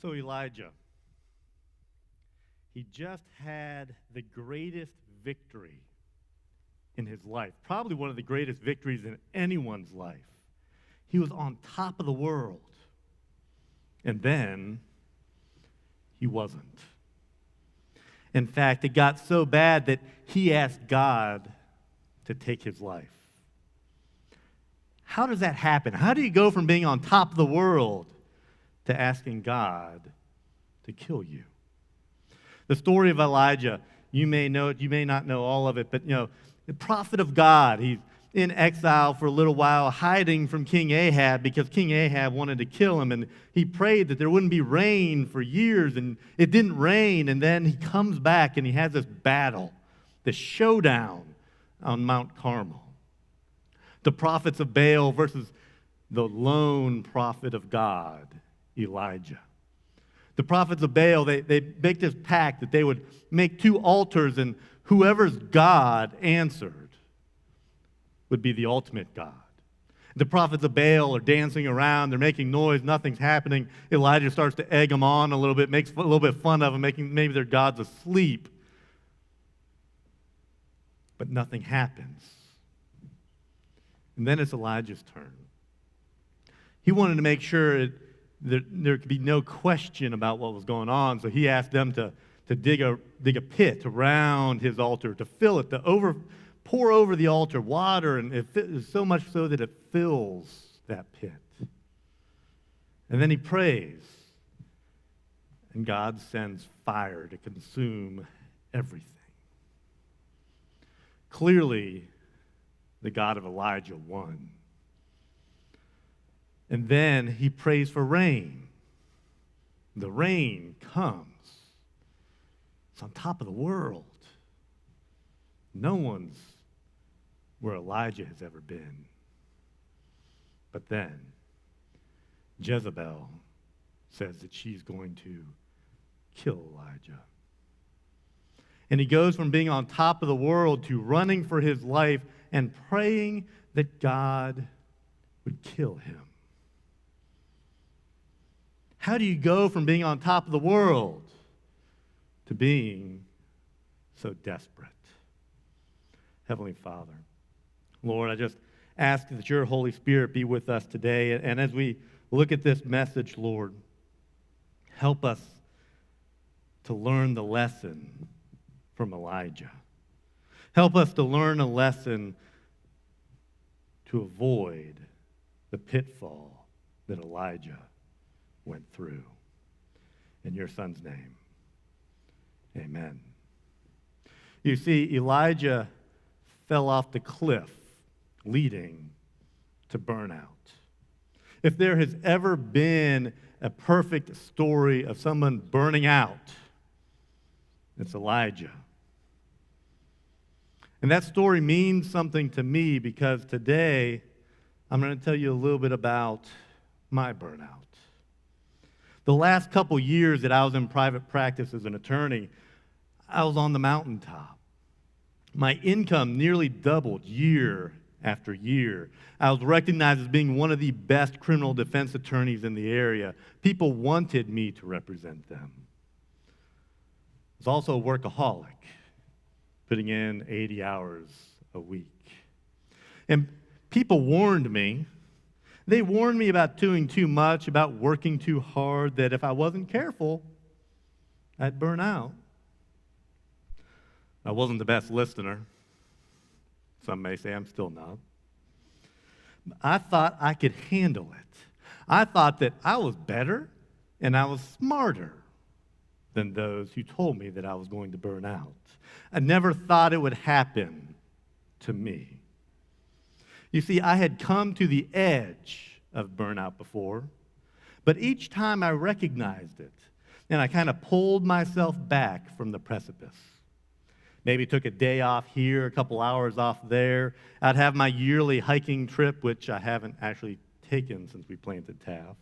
So Elijah, he just had the greatest victory in his life, probably one of the greatest victories in anyone's life. He was on top of the world. And then he wasn't. In fact, it got so bad that he asked God to take his life. How does that happen? How do you go from being on top of the world to asking God to kill you? The story of Elijah, you may know it, you may not know all of it, but the prophet of God, he's in exile for a little while, hiding from King Ahab because King Ahab wanted to kill him, and he prayed that there wouldn't be rain for years, and it didn't rain, and then he comes back and he has this battle, this showdown on Mount Carmel. The prophets of Baal versus the lone prophet of God, Elijah. The prophets of Baal, they make this pact that they would make two altars, and whoever's God answered would be the ultimate God. The prophets of Baal are dancing around, they're making noise, nothing's happening. Elijah starts to egg them on a little bit, makes a little bit fun of them, making maybe their God's asleep. But nothing happens. And then it's Elijah's turn. He wanted to make sure there could be no question about what was going on, so he asked them to dig a pit around his altar, to fill it, pour over the altar water, and so much so that it fills that pit. And then he prays, and God sends fire to consume everything. Clearly, the God of Elijah won. And then he prays for rain. The rain comes. It's on top of the world. No one's where Elijah has ever been. But then, Jezebel says that she's going to kill Elijah. And he goes from being on top of the world to running for his life and praying that God would kill him. How do you go from being on top of the world to being so desperate? Heavenly Father, Lord, I just ask that your Holy Spirit be with us today. And as we look at this message, Lord, help us to learn the lesson from Elijah. Help us to learn a lesson to avoid the pitfall that Elijah went through. In your Son's name, amen. You see, Elijah fell off the cliff leading to burnout. If there has ever been a perfect story of someone burning out, it's Elijah. And that story means something to me because today I'm going to tell you a little bit about my burnout. The last couple years that I was in private practice as an attorney, I was on the mountaintop. My income nearly doubled year after year. I was recognized as being one of the best criminal defense attorneys in the area. People wanted me to represent them. I was also a workaholic, putting in 80 hours a week. And people warned me. They warned me about doing too much, about working too hard, that if I wasn't careful, I'd burn out. I wasn't the best listener. Some may say I'm still not. I thought I could handle it. I thought that I was better and I was smarter than those who told me that I was going to burn out. I never thought it would happen to me. You see, I had come to the edge of burnout before, but each time I recognized it, and I kind of pulled myself back from the precipice. Maybe took a day off here, a couple hours off there. I'd have my yearly hiking trip, which I haven't actually taken since we planted Taft.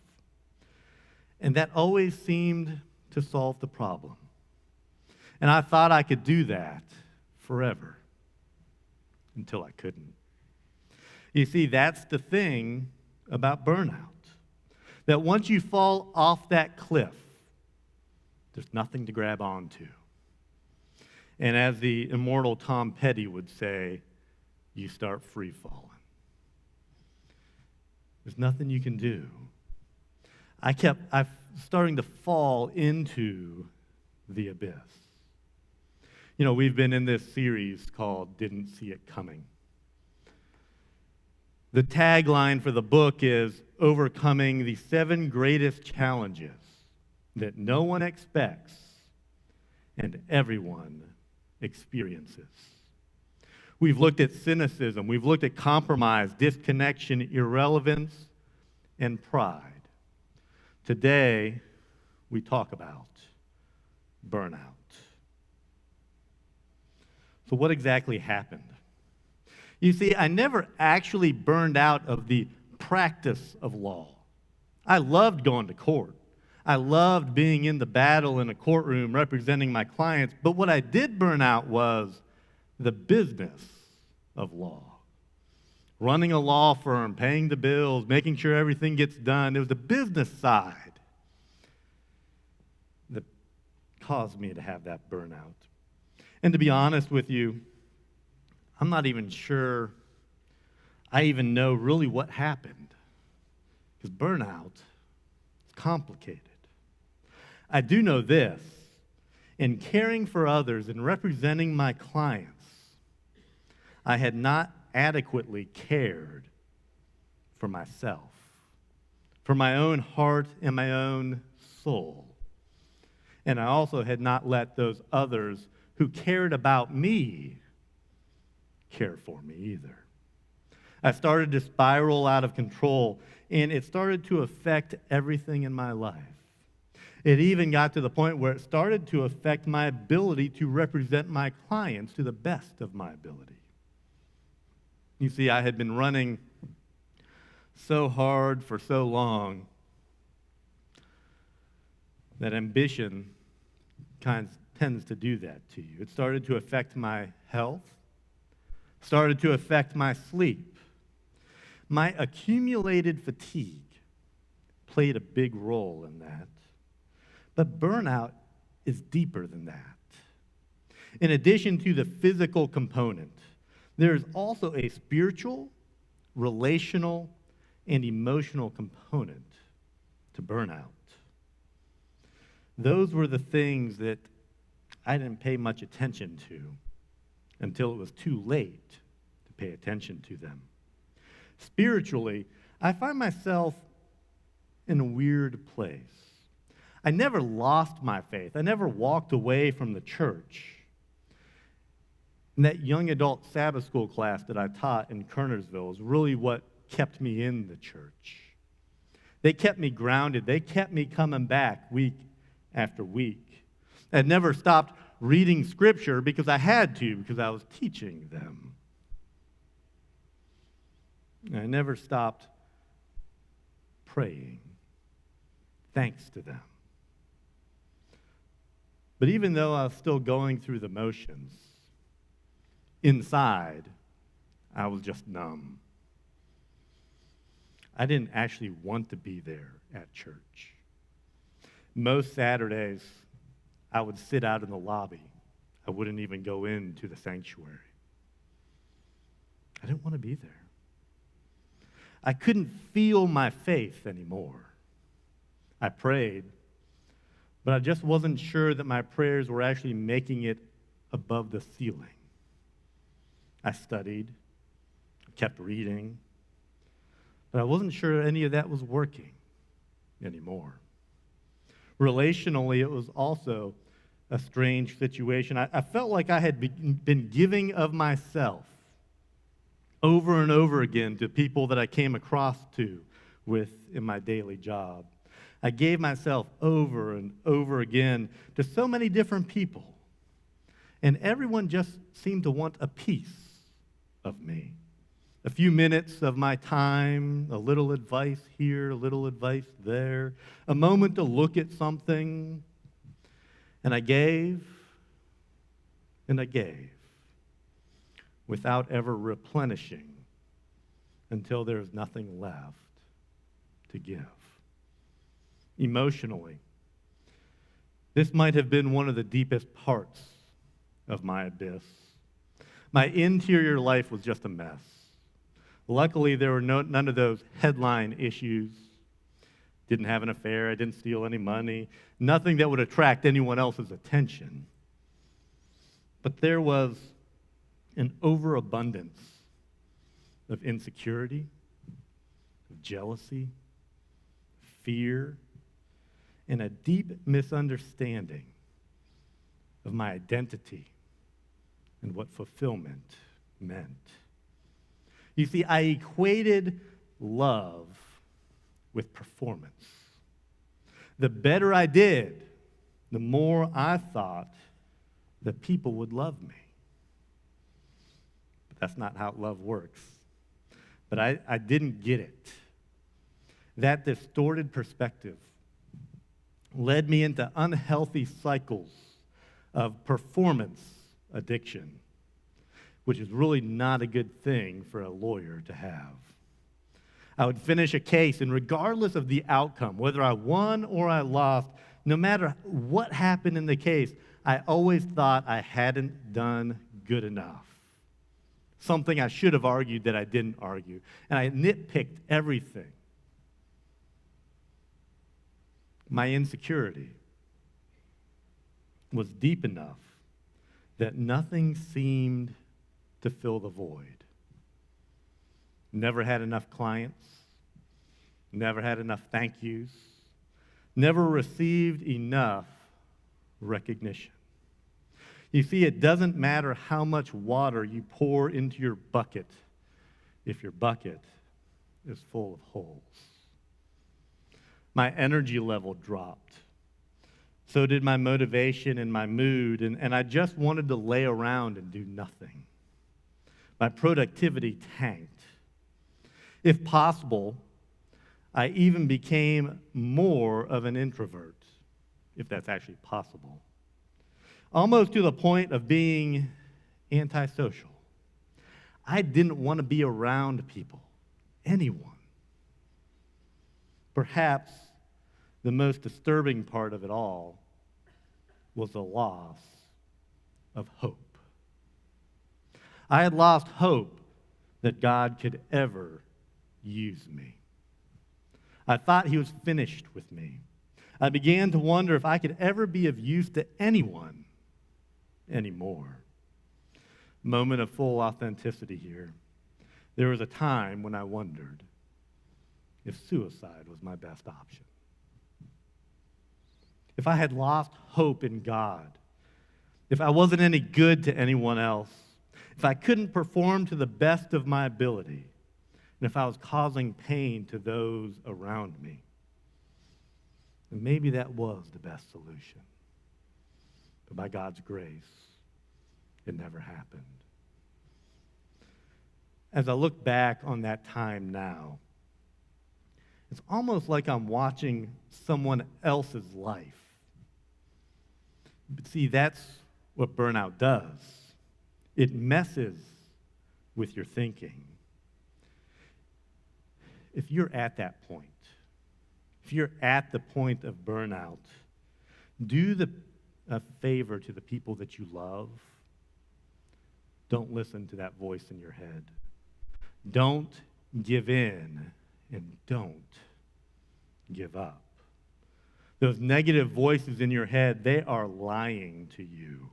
And that always seemed to solve the problem. And I thought I could do that forever until I couldn't. You see, that's the thing about burnout. That once you fall off that cliff, There's nothing to grab onto. And as the immortal Tom Petty would say, you start free falling. There's nothing you can do. I'm starting to fall into the abyss. You know, we've been in this series called Didn't See It Coming. The tagline for the book is overcoming the 7 greatest challenges that no one expects and everyone experiences. We've looked at cynicism, we've looked at compromise, disconnection, irrelevance, and pride. Today, we talk about burnout. So what exactly happened? You see, I never actually burned out of the practice of law. I loved going to court. I loved being in the battle in a courtroom representing my clients, but what I did burn out was the business of law. Running a law firm, paying the bills, making sure everything gets done. It was the business side that caused me to have that burnout. And to be honest with you, I'm not even sure I even know really what happened, because burnout is complicated. I do know this: in caring for others and representing my clients, I had not adequately cared for myself, for my own heart and my own soul. And I also had not let those others who cared about me care for me either. I started to spiral out of control, and it started to affect everything in my life. It even got to the point where it started to affect my ability to represent my clients to the best of my ability. You see, I had been running so hard for so long that ambition tends to do that to you. It started to affect my health, started to affect my sleep. My accumulated fatigue played a big role in that. But burnout is deeper than that. In addition to the physical component, there is also a spiritual, relational, and emotional component to burnout. Those were the things that I didn't pay much attention to until it was too late to pay attention to them. Spiritually, I find myself in a weird place. I never lost my faith. I never walked away from the church. And that young adult Sabbath school class that I taught in Kernersville is really what kept me in the church. They kept me grounded. They kept me coming back week after week. I never stopped reading Scripture because I had to, because I was teaching them. I never stopped praying, thanks to them. But even though I was still going through the motions, inside, I was just numb. I didn't actually want to be there at church. Most Saturdays, I would sit out in the lobby. I wouldn't even go into the sanctuary. I didn't want to be there. I couldn't feel my faith anymore. I prayed, but I just wasn't sure that my prayers were actually making it above the ceiling. I studied, kept reading, but I wasn't sure any of that was working anymore. Relationally, it was also a strange situation. I felt like I had been giving of myself over and over again to people that I came across with in my daily job. I gave myself over and over again to so many different people, and everyone just seemed to want a piece of me. A few minutes of my time, a little advice here, a little advice there, a moment to look at something, and I gave, and I gave, without ever replenishing until there was nothing left to give. Emotionally, This might have been one of the deepest parts of my abyss. My interior life was just a mess. Luckily, there were none of those headline issues. Didn't have an affair, I didn't steal any money, nothing that would attract anyone else's attention. But there was an overabundance of insecurity, of jealousy, fear, and a deep misunderstanding of my identity and what fulfillment meant. You see, I equated love with performance. The better I did, the more I thought that people would love me. But that's not how love works. But I didn't get it. That distorted perspective led me into unhealthy cycles of performance addiction, which is really not a good thing for a lawyer to have. I would finish a case, and regardless of the outcome, whether I won or I lost, no matter what happened in the case, I always thought I hadn't done good enough. Something I should have argued that I didn't argue. And I nitpicked everything. My insecurity was deep enough that nothing seemed to fill the void. Never had enough clients, never had enough thank yous, never received enough recognition. You see, it doesn't matter how much water you pour into your bucket if your bucket is full of holes. My energy level dropped. So did my motivation and my mood, and I just wanted to lay around and do nothing. My productivity tanked. If possible, I even became more of an introvert, if that's actually possible. Almost to the point of being antisocial. I didn't want to be around people, anyone. Perhaps the most disturbing part of it all was the loss of hope. I had lost hope that God could ever use me. I thought he was finished with me. I began to wonder if I could ever be of use to anyone anymore. Moment of full authenticity here. There was a time when I wondered if suicide was my best option. If I had lost hope in God, if I wasn't any good to anyone else, if I couldn't perform to the best of my ability, and if I was causing pain to those around me, then maybe that was the best solution. But by God's grace, it never happened. As I look back on that time now, it's almost like I'm watching someone else's life. But see, that's what burnout does. It messes with your thinking. If you're at that point, if you're at the point of burnout, do a favor to the people that you love. Don't listen to that voice in your head. Don't give in, and don't give up. Those negative voices in your head, they are lying to you.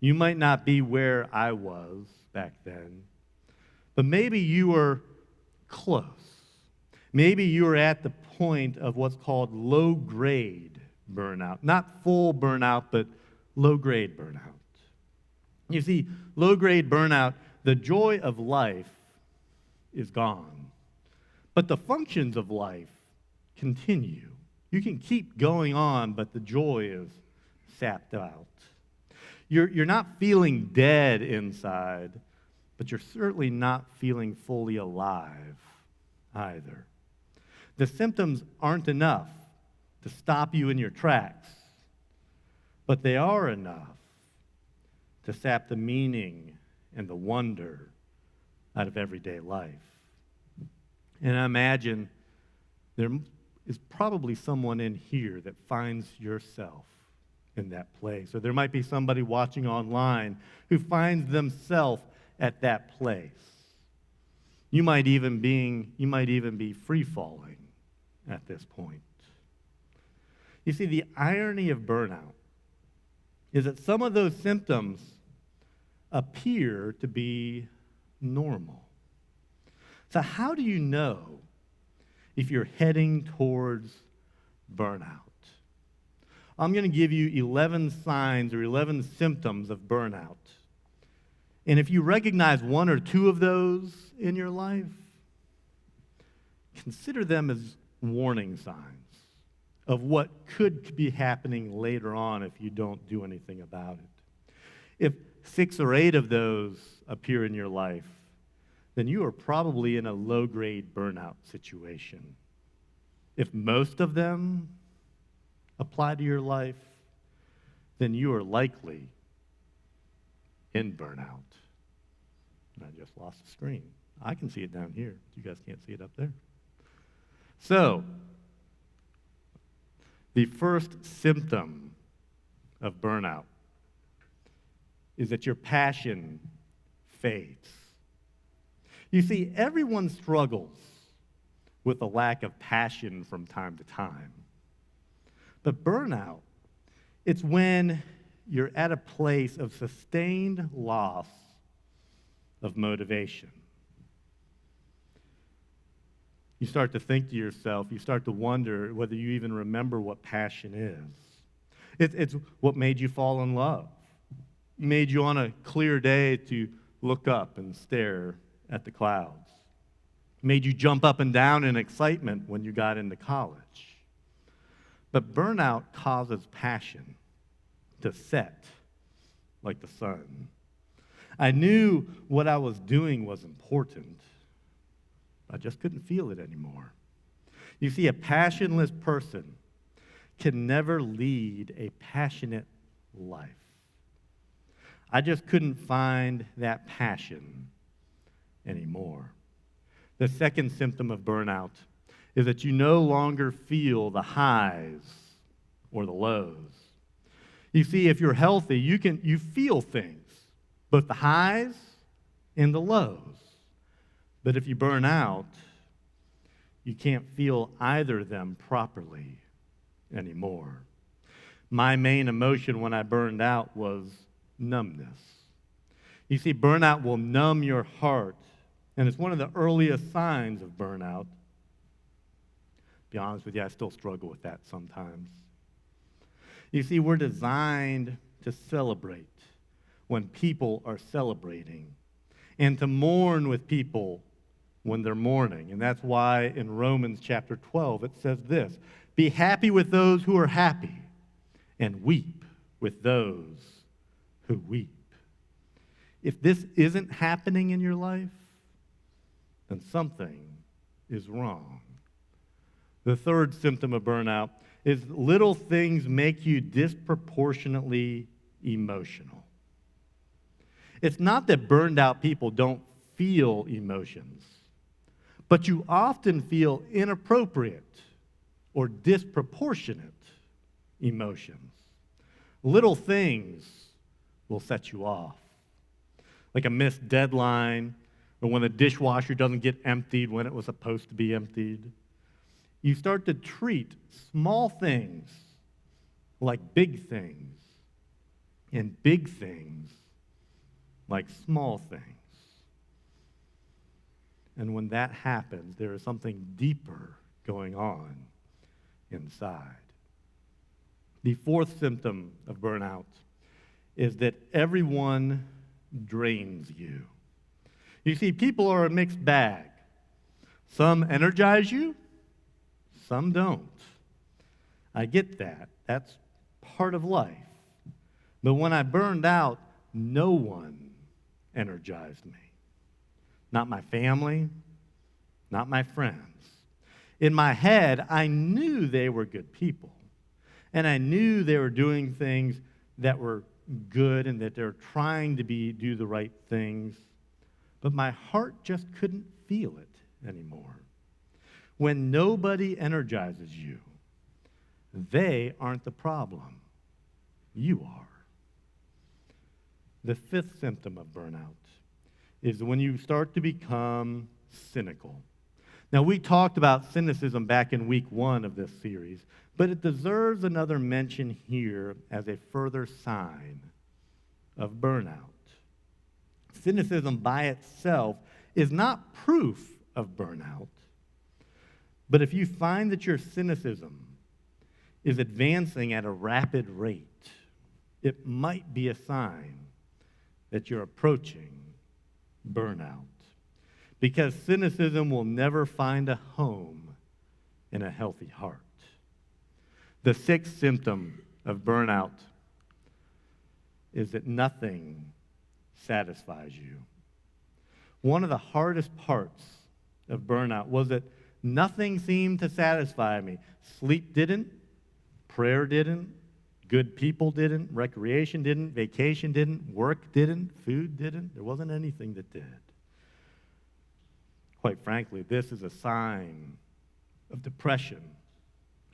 You might not be where I was back then, but maybe you were close. Maybe you were at the point of what's called low-grade burnout. Not full burnout, but low-grade burnout. You see, low-grade burnout, the joy of life is gone, but the functions of life continue. You can keep going on, but the joy is sapped out. You're not feeling dead inside, but you're certainly not feeling fully alive either. The symptoms aren't enough to stop you in your tracks, but they are enough to sap the meaning and the wonder out of everyday life. And I imagine there is probably someone in here that finds yourself in that place. Or there might be somebody watching online who finds themselves at that place. You might even be free-falling at this point. You see, the irony of burnout is that some of those symptoms appear to be normal. So how do you know if you're heading towards burnout? I'm going to give you 11 signs or 11 symptoms of burnout. And if you recognize one or two of those in your life, consider them as warning signs of what could be happening later on if you don't do anything about it. If 6 or 8 of those appear in your life, then you are probably in a low-grade burnout situation. If most of them apply to your life, then you are likely in burnout. And I just lost the screen. I can see it down here. You guys can't see it up there. So, the first symptom of burnout is that your passion fades. You see, everyone struggles with a lack of passion from time to time. But burnout, it's when you're at a place of sustained loss of motivation. You start to think to yourself, you start to wonder whether you even remember what passion is. It's what made you fall in love. Made you on a clear day to look up and stare at the clouds. Made you jump up and down in excitement when you got into college. But burnout causes passion to set like the sun. I knew what I was doing was important. I just couldn't feel it anymore. You see, a passionless person can never lead a passionate life. I just couldn't find that passion anymore. The second symptom of burnout is that you no longer feel the highs or the lows. You see, if you're healthy, you feel things, both the highs and the lows. But if you burn out, you can't feel either of them properly anymore. My main emotion when I burned out was numbness. You see, burnout will numb your heart, and it's one of the earliest signs of burnout. To be honest with you, I still struggle with that sometimes. You see, we're designed to celebrate when people are celebrating, and to mourn with people when they're mourning. And that's why in Romans chapter 12 it says this: be happy with those who are happy, and weep with those who weep. If this isn't happening in your life, then something is wrong. The third symptom of burnout is little things make you disproportionately emotional. It's not that burned out people don't feel emotions, but you often feel inappropriate or disproportionate emotions. Little things will set you off, like a missed deadline, or when the dishwasher doesn't get emptied when it was supposed to be emptied. You start to treat small things like big things, and big things like small things. And when that happens, there is something deeper going on inside. The fourth symptom of burnout is that everyone drains you. You see, people are a mixed bag. Some energize you, some don't. I get that. That's part of life. But when I burned out, no one energized me. Not my family, not my friends. In my head, I knew they were good people. And I knew they were doing things that were good and that they were trying to do the right things. But my heart just couldn't feel it anymore. When nobody energizes you, they aren't the problem. You are. The fifth symptom of burnout is when you start to become cynical. Now, we talked about cynicism back in week 1 of this series, but it deserves another mention here as a further sign of burnout. Cynicism by itself is not proof of burnout, but if you find that your cynicism is advancing at a rapid rate, it might be a sign that you're approaching burnout. Because cynicism will never find a home in a healthy heart. The sixth symptom of burnout is that nothing satisfies you. One of the hardest parts of burnout was that nothing seemed to satisfy me. Sleep didn't, prayer didn't, good people didn't, recreation didn't, vacation didn't, work didn't, food didn't. There wasn't anything that did. Quite frankly, this is a sign of depression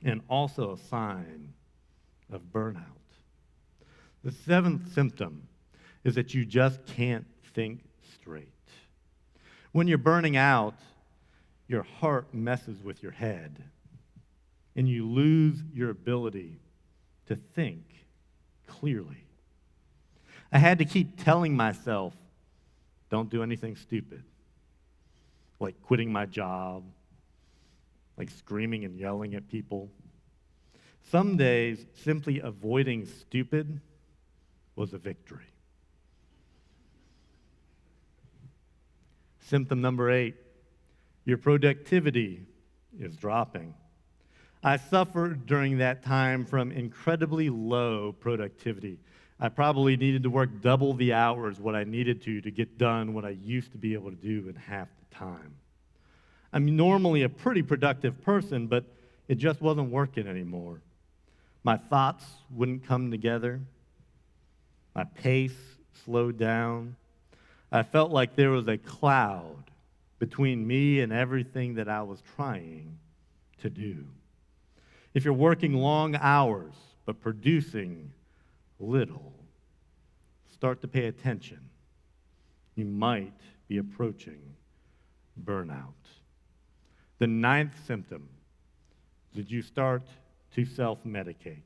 and also a sign of burnout. The seventh symptom is that you just can't think straight. When you're burning out, your heart messes with your head, and you lose your ability to think clearly. I had to keep telling myself, don't do anything stupid, like quitting my job, like screaming and yelling at people. Some days, simply avoiding stupid was a victory. Symptom number 8, your productivity is dropping. I suffered during that time from incredibly low productivity. I probably needed to work double the hours what I needed to get done what I used to be able to do in half the time. I'm normally a pretty productive person, but it just wasn't working anymore. My thoughts wouldn't come together. My pace slowed down. I felt like there was a cloud between me and everything that I was trying to do. If you're working long hours but producing little, start to pay attention. You might be approaching burnout. The 9th symptom is that you start to self-medicate.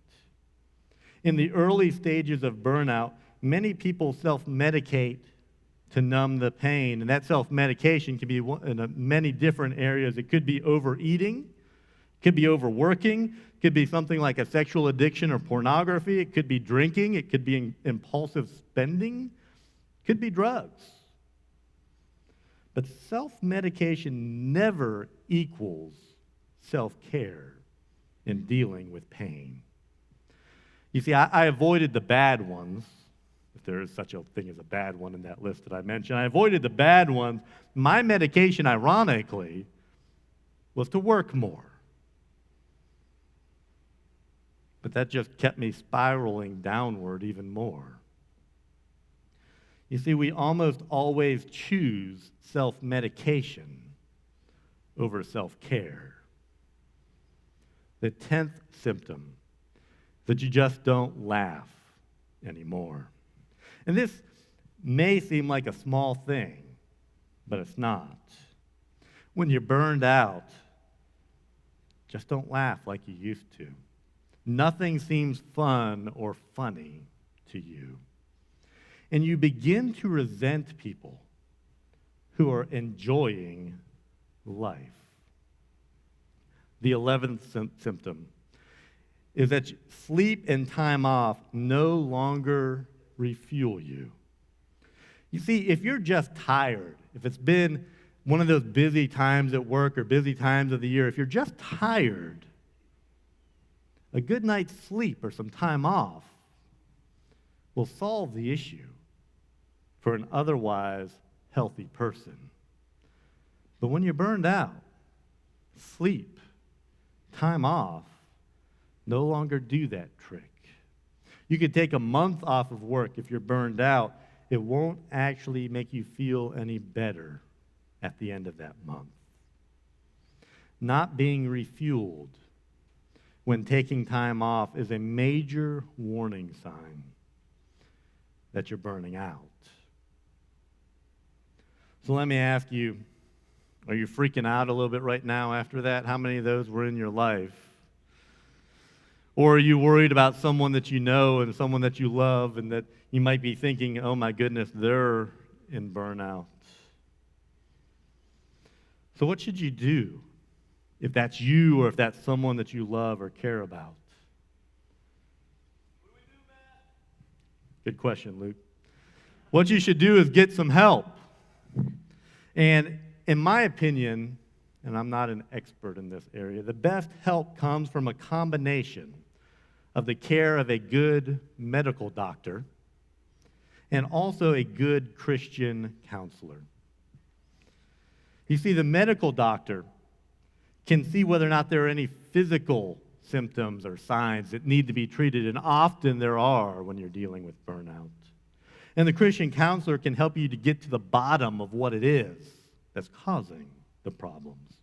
In the early stages of burnout, many people self-medicate to numb the pain, and that self-medication can be in many different areas. It could be overeating, could be overworking, could be something like a sexual addiction or pornography, it could be drinking, it could be impulsive spending, it could be drugs. But self-medication never equals self-care in dealing with pain. You see, I avoided the bad ones, if there is such a thing as a bad one in that list that I mentioned. I avoided the bad ones. My medication, ironically, was to work more. But that just kept me spiraling downward even more. You see, we almost always choose self-medication over self-care. The 10th symptom is that you just don't laugh anymore. And this may seem like a small thing, but it's not. When you're burned out, just don't laugh like you used to. Nothing seems fun or funny to you. And you begin to resent people who are enjoying life. The 11th symptom is that sleep and time off no longer refuel you. You see, if you're just tired, if it's been one of those busy times at work or busy times of the year, if you're just tired, a good night's sleep or some time off will solve the issue for an otherwise healthy person. But when you're burned out, sleep, time off, no longer do that trick. You could take a month off of work if you're burned out. It won't actually make you feel any better at the end of that month. Not being refueled when taking time off is a major warning sign that you're burning out. So let me ask you, are you freaking out a little bit right now after that? How many of those were in your life? Or are you worried about someone that you know and someone that you love and that you might be thinking, oh my goodness, they're in burnout? So what should you do if that's you or if that's someone that you love or care about? What do we do, Matt? Good question, Luke. What you should do is get some help. And in my opinion, and I'm not an expert in this area, the best help comes from a combination of the care of a good medical doctor and also a good Christian counselor. You see, the medical doctor can see whether or not there are any physical symptoms or signs that need to be treated, and often there are when you're dealing with burnout. And the Christian counselor can help you to get to the bottom of what it is that's causing the problems.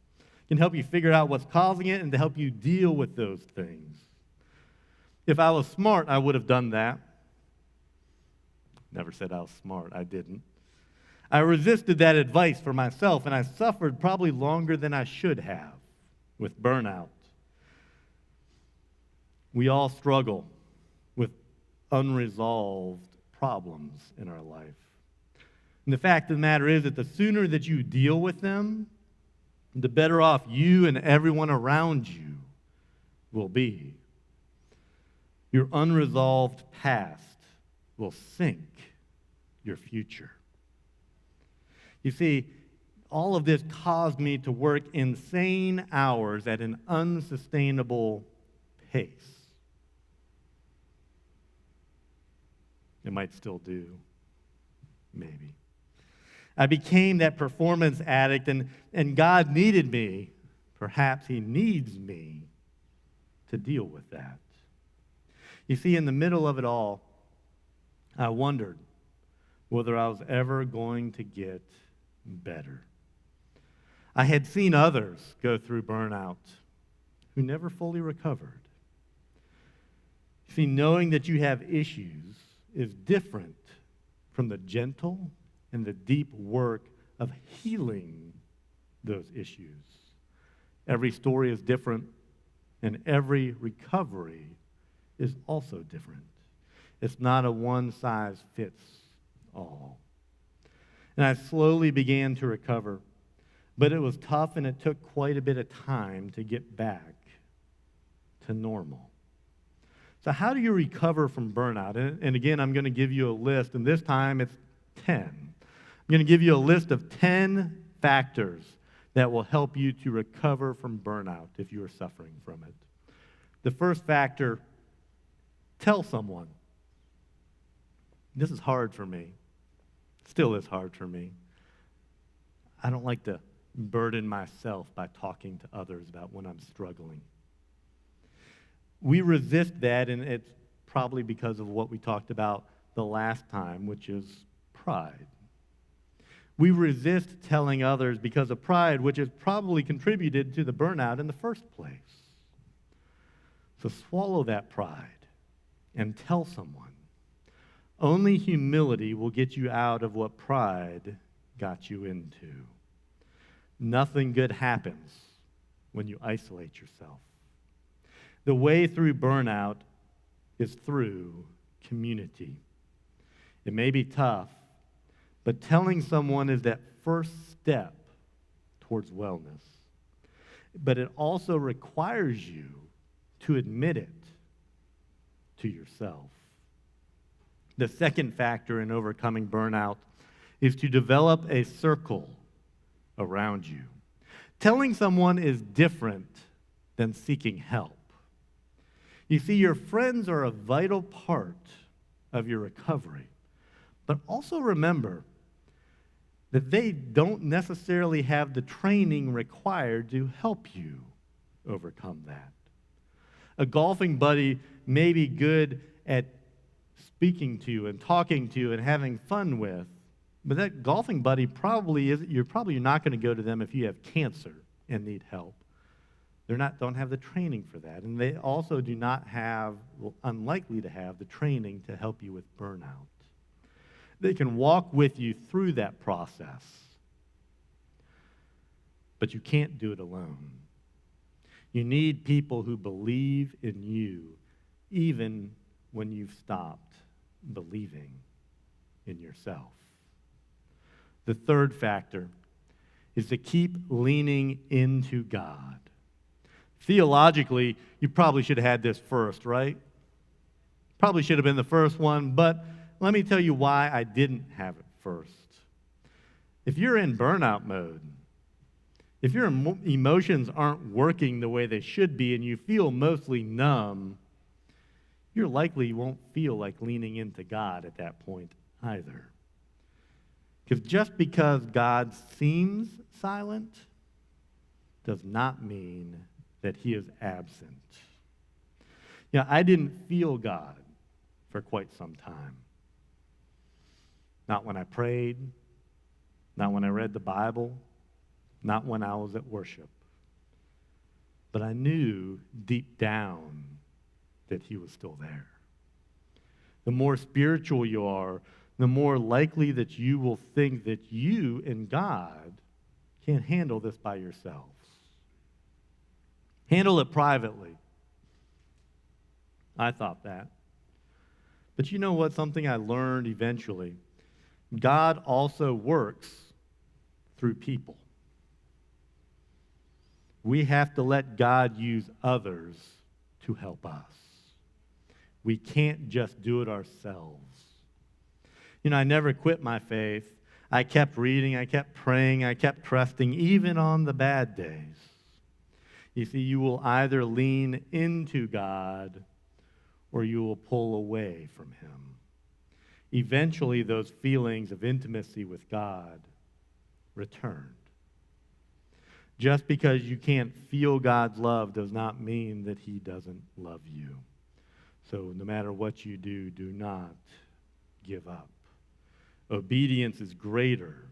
Can help you figure out what's causing it and to help you deal with those things. If I was smart, I would have done that. Never said I was smart. I didn't. I resisted that advice for myself, and I suffered probably longer than I should have with burnout. We all struggle with unresolved problems in our life. And the fact of the matter is that the sooner that you deal with them, the better off you and everyone around you will be. Your unresolved past will sink your future. You see, all of this caused me to work insane hours at an unsustainable pace. It might still do, maybe. I became that performance addict, and God needed me. Perhaps He needs me to deal with that. You see, in the middle of it all, I wondered whether I was ever going to get better. I had seen others go through burnout who never fully recovered. See, knowing that you have issues is different from the gentle and the deep work of healing those issues. Every story is different, and every recovery is also different. It's not a one-size-fits-all. And I slowly began to recover, but it was tough, and it took quite a bit of time to get back to normal. So how do you recover from burnout? And again, I'm going to give you a list, and this time it's 10. I'm going to give you a list of 10 factors that will help you to recover from burnout if you are suffering from it. The first factor, tell someone. This is hard for me. Still is hard for me. I don't like to burden myself by talking to others about when I'm struggling. We resist that, and it's probably because of what we talked about the last time, which is pride. We resist telling others because of pride, which has probably contributed to the burnout in the first place. So swallow that pride and tell someone. Only humility will get you out of what pride got you into. Nothing good happens when you isolate yourself. The way through burnout is through community. It may be tough, but telling someone is that first step towards wellness. But it also requires you to admit it to yourself. The second factor in overcoming burnout is to develop a circle around you. Telling someone is different than seeking help. You see, your friends are a vital part of your recovery. But also remember that they don't necessarily have the training required to help you overcome that. A golfing buddy may be good at speaking to you and talking to you and having fun with, but that golfing buddy you're probably not going to go to them if you have cancer and need help. don't have the training for that. And they also do not have, well, unlikely to have the training to help you with burnout. They can walk with you through that process, but you can't do it alone. You need people who believe in you even when you've stopped believing in yourself. The third factor is to keep leaning into God. Theologically, you probably should have had this first, right? Probably should have been the first one, but let me tell you why I didn't have it first. If you're in burnout mode, if your emotions aren't working the way they should be and you feel mostly numb, you likely won't feel like leaning into God at that point either. Because just because God seems silent does not mean that he is absent. I didn't feel God for quite some time. Not when I prayed, not when I read the Bible, not when I was at worship. But I knew deep down that he was still there. The more spiritual you are, the more likely that you will think that you and God can't handle this by yourselves. Handle it privately. I thought that. But you know what? Something I learned eventually. God also works through people. We have to let God use others to help us. We can't just do it ourselves. I never quit my faith. I kept reading, I kept praying, I kept trusting, even on the bad days. You see, you will either lean into God or you will pull away from him. Eventually, those feelings of intimacy with God returned. Just because you can't feel God's love does not mean that he doesn't love you. So no matter what you do, do not give up. Obedience is greater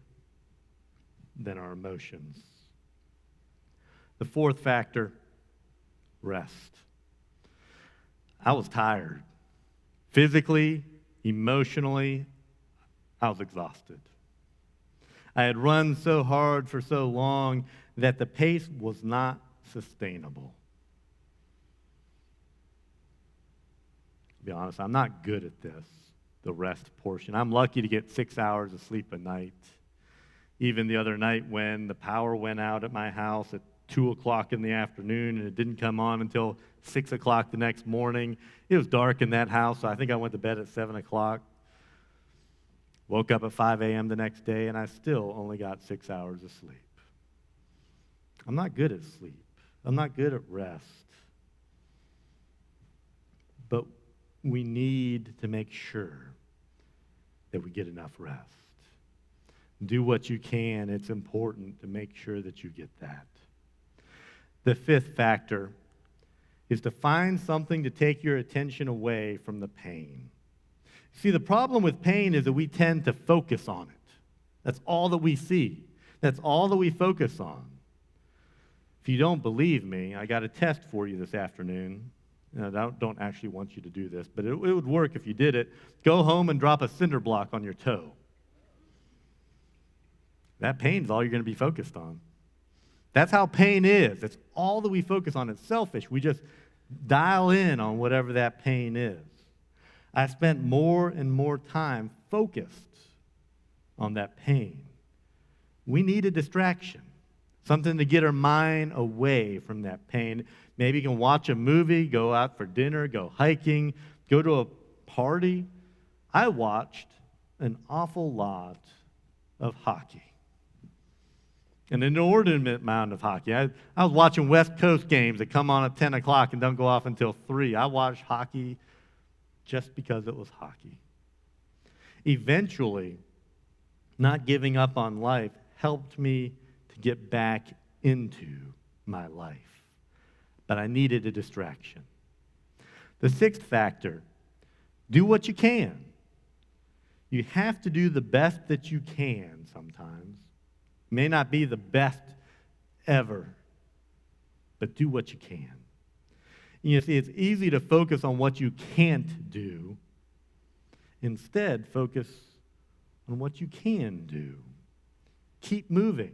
than our emotions. The fourth factor, rest. I was tired. Physically, emotionally, I was exhausted. I had run so hard for so long that the pace was not sustainable. To be honest, I'm not good at this, the rest portion. I'm lucky to get 6 hours of sleep a night. Even the other night when the power went out at my house at 2 o'clock in the afternoon and it didn't come on until 6 o'clock the next morning. It was dark in that house, so I think I went to bed at 7 o'clock. Woke up at 5 a.m. the next day, and I still only got 6 hours of sleep. I'm not good at sleep. I'm not good at rest. But we need to make sure that we get enough rest. Do what you can. It's important to make sure that you get that. The fifth factor is to find something to take your attention away from the pain. See, the problem with pain is that we tend to focus on it. That's all that we see. That's all that we focus on. If you don't believe me, I got a test for you this afternoon. I don't actually want you to do this, but it would work if you did it. Go home and drop a cinder block on your toe. That pain's all you're going to be focused on. That's how pain is. It's all that we focus on. It's selfish. We just dial in on whatever that pain is. I spent more and more time focused on that pain. We need a distraction, something to get our mind away from that pain. Maybe you can watch a movie, go out for dinner, go hiking, go to a party. I watched an awful lot of hockey. An inordinate amount of hockey. I was watching West Coast games that come on at 10 o'clock and don't go off until 3. I watched hockey just because it was hockey. Eventually, not giving up on life helped me to get back into my life. But I needed a distraction. The sixth factor, do what you can. You have to do the best that you can sometimes. May not be the best ever. but do what you can. You see, it's easy to focus on what you can't do. Instead, focus on what you can do. Keep moving.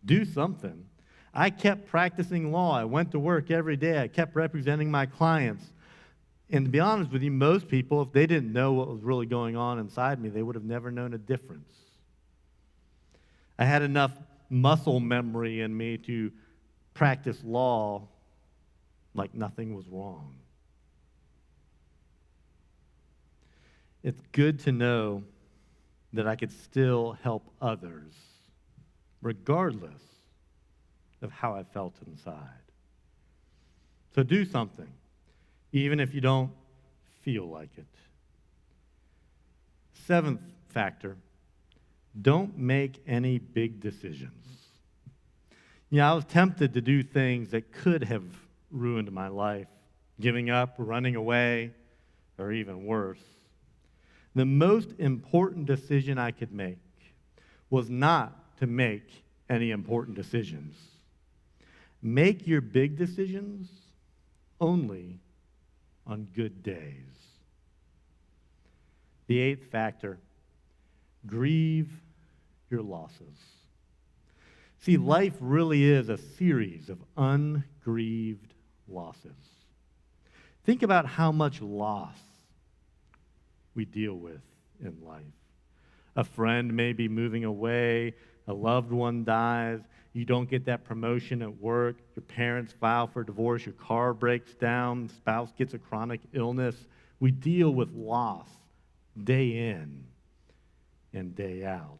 Do something. I kept practicing law. I went to work every day. I kept representing my clients. And to be honest with you, most people, if they didn't know what was really going on inside me, they would have never known a difference. I had enough muscle memory in me to practice law like nothing was wrong. It's good to know that I could still help others, regardless of how I felt inside. So do something, even if you don't feel like it. Seventh factor, don't make any big decisions. I was tempted to do things that could have ruined my life, giving up, running away, or even worse. The most important decision I could make was not to make any important decisions. Make your big decisions only on good days. The eighth factor, grieve your losses. See, life really is a series of ungrieved losses. Think about how much loss we deal with in life. A friend may be moving away, a loved one dies, you don't get that promotion at work, your parents file for divorce, your car breaks down, spouse gets a chronic illness. We deal with loss day in and day out.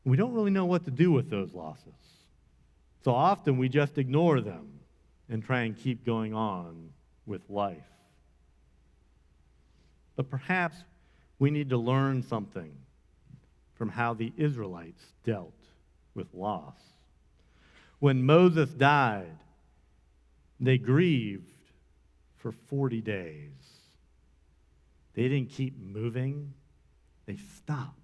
We don't really know what to do with those losses. So often we just ignore them and try and keep going on with life. But perhaps we need to learn something from how the Israelites dealt with loss. When Moses died, they grieved for 40 days. They didn't keep moving. They stopped.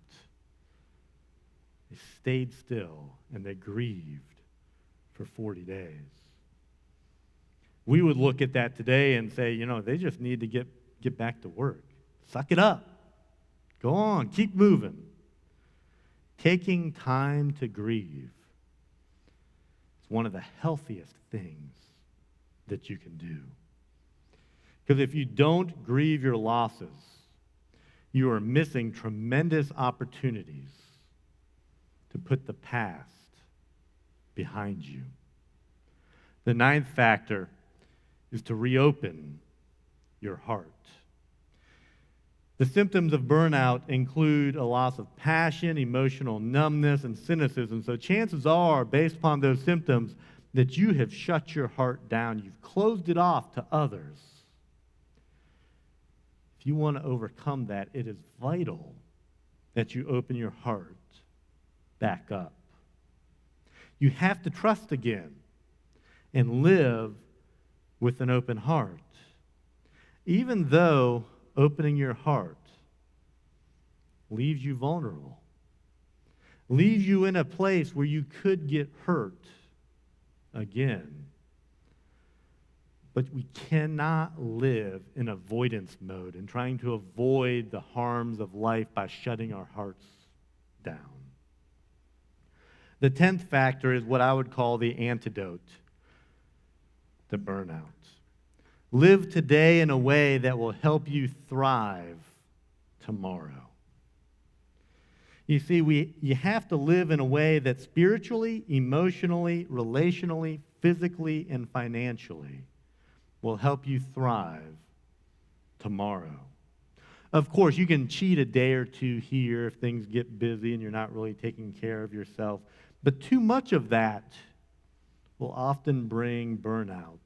They stayed still and they grieved for 40 days. We would look at that today and say, they just need to get back to work. Suck it up. Go on, keep moving. Taking time to grieve is one of the healthiest things that you can do. Because if you don't grieve your losses, you are missing tremendous opportunities to put the past behind you. The ninth factor is to reopen your heart. The symptoms of burnout include a loss of passion, emotional numbness, and cynicism. So chances are, based upon those symptoms, that you have shut your heart down. You've closed it off to others. If you want to overcome that, it is vital that you open your heart back up. You have to trust again and live with an open heart. Even though opening your heart leaves you vulnerable, leaves you in a place where you could get hurt again. But we cannot live in avoidance mode and trying to avoid the harms of life by shutting our hearts down. The 10th factor is what I would call the antidote to burnout. Live today in a way that will help you thrive tomorrow. You see, you have to live in a way that spiritually, emotionally, relationally, physically, and financially will help you thrive tomorrow. Of course, you can cheat a day or two here if things get busy and you're not really taking care of yourself. But too much of that will often bring burnout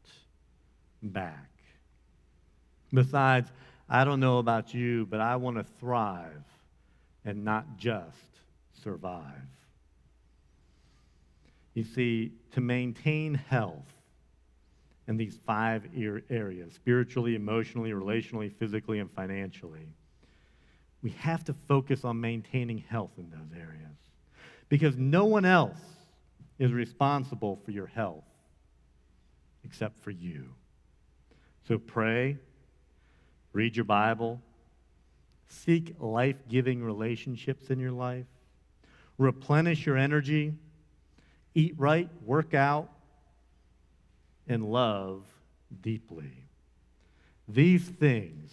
back. Besides, I don't know about you, but I want to thrive and not just survive. You see, to maintain health in these 5 areas, spiritually, emotionally, relationally, physically, and financially, we have to focus on maintaining health in those areas. Because no one else is responsible for your health except for you. So pray, read your Bible, seek life-giving relationships in your life, replenish your energy, eat right, work out, and love deeply. These things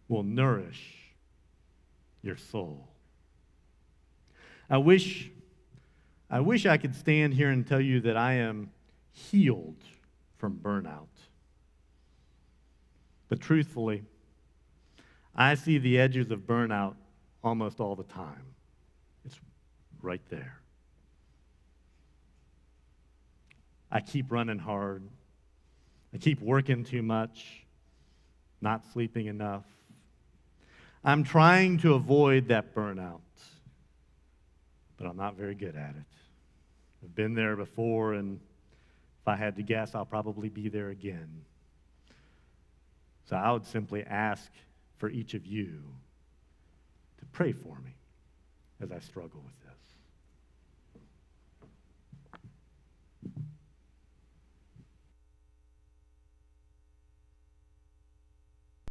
will nourish your soul. I wish I could stand here and tell you that I am healed from burnout. But truthfully, I see the edges of burnout almost all the time. It's right there. I keep running hard. I keep working too much, not sleeping enough. I'm trying to avoid that burnout, but I'm not very good at it. I've been there before, and if I had to guess, I'll probably be there again. So I would simply ask for each of you to pray for me as I struggle with this.